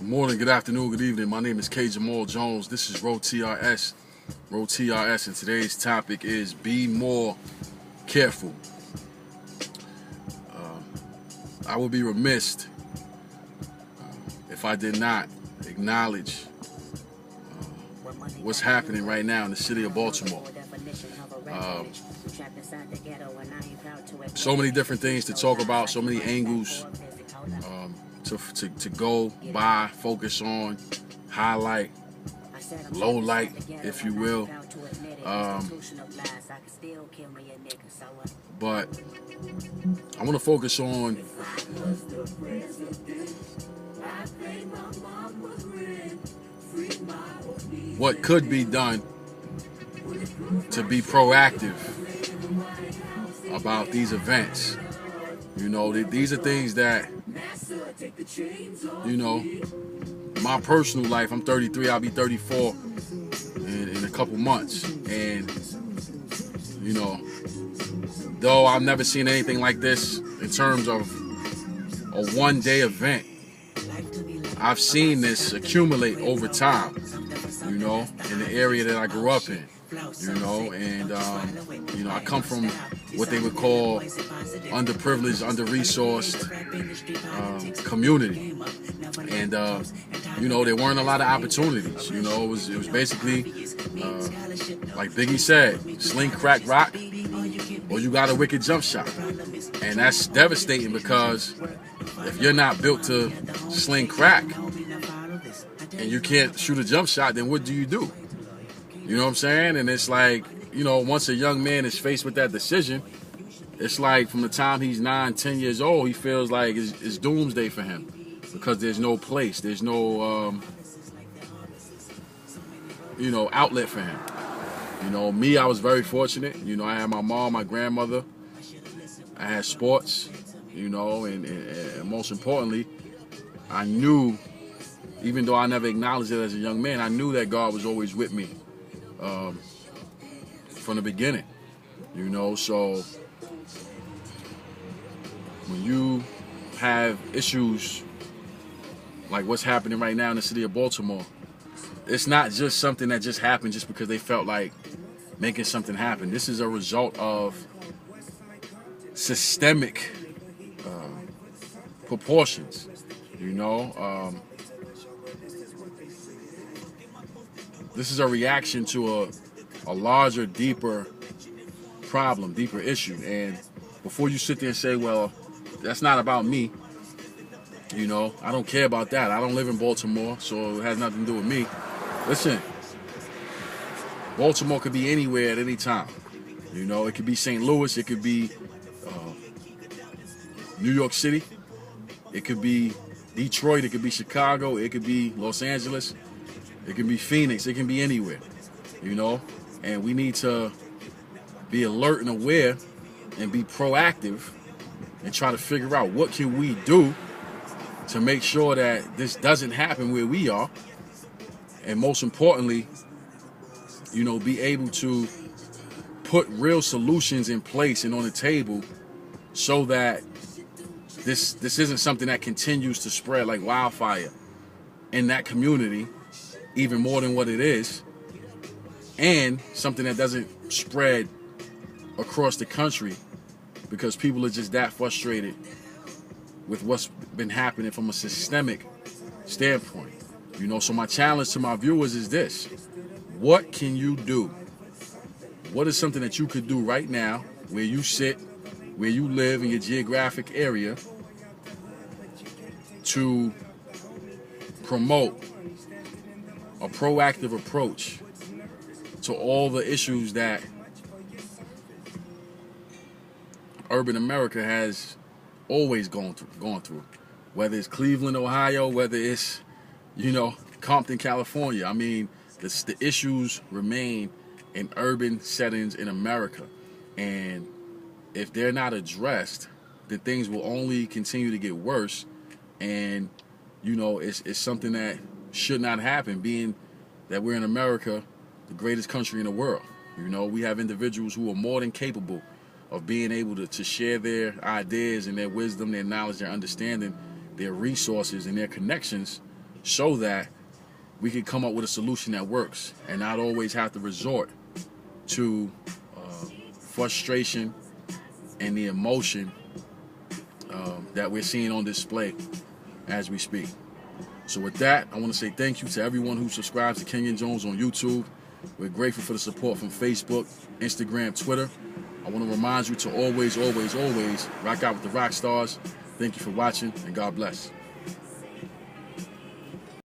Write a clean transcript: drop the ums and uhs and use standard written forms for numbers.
Good morning, good afternoon, good evening. My name is K. Jamal Jones. This is TRS. TRS, and today's topic is be more careful. I would be remiss if I did not acknowledge what's happening right now in the city of Baltimore. So many different things to talk about, so many angles to go by, focus on, highlight, low light, if you will. But I want to focus on what could be done to be proactive about these events. You know, these are things that, you know, my personal life, I'm 33, I'll be 34 in a couple months. And, you know, though I've never seen anything like this in terms of a one-day event, I've seen this accumulate over time, you know, in the area that I grew up in, you know, and, you know, I come from what they would call underprivileged, under-resourced community. And, you know, there weren't a lot of opportunities. You know, it was basically, like Biggie said, sling, crack, rock, or you got a wicked jump shot. And that's devastating because if you're not built to sling crack and you can't shoot a jump shot, then what do? You know what I'm saying? And it's like, you know, once a young man is faced with that decision, it's like from the time he's 9, 10 years old, he feels like it's doomsday for him because there's no place, there's no, you know, outlet for him. You know, me, I was very fortunate. You know, I had my mom, my grandmother. I had sports, you know, and most importantly, I knew, even though I never acknowledged it as a young man, I knew that God was always with me from the beginning, you know. So when you have issues like what's happening right now in the city of Baltimore, it's not just something that just happened just because they felt like making something happen. This is a result of systemic proportions, you know. This is a reaction to a larger, deeper problem, deeper issue. And before you sit there and say, well, that's not about me, you know, I don't care about that. I don't live in Baltimore, so it has nothing to do with me. Listen, Baltimore could be anywhere at any time. You know, it could be St. Louis, it could be New York City, it could be Detroit, it could be Chicago, it could be Los Angeles, it can be Phoenix, it can be anywhere, you know. And we need to be alert and aware and be proactive and try to figure out what can we do to make sure that this doesn't happen where we are. And most importantly, you know, be able to put real solutions in place and on the table so that this isn't something that continues to spread like wildfire in that community, even more than what it is, and something that doesn't spread across the country because people are just that frustrated with what's been happening from a systemic standpoint. You know, so my challenge to my viewers is this: what can you do? What is something that you could do right now where you sit, where you live in your geographic area to promote a proactive approach to all the issues that urban America has always gone through, whether it's Cleveland, Ohio, whether it's, you know, Compton, California. I mean, the issues remain in urban settings in America, and if they're not addressed, then things will only continue to get worse. And, you know, it's something that should not happen, being that we're in America, the greatest country in the world. You know, we have individuals who are more than capable of being able to share their ideas and their wisdom, their knowledge, their understanding, their resources, and their connections so that we can come up with a solution that works and not always have to resort to frustration and the emotion that we're seeing on display as we speak. So with that, I want to say thank you to everyone who subscribes to Kenyon Jones on YouTube. We're grateful for the support from Facebook, Instagram, Twitter. I want to remind you to always, always, always rock out with the rock stars. Thank you for watching, and God bless.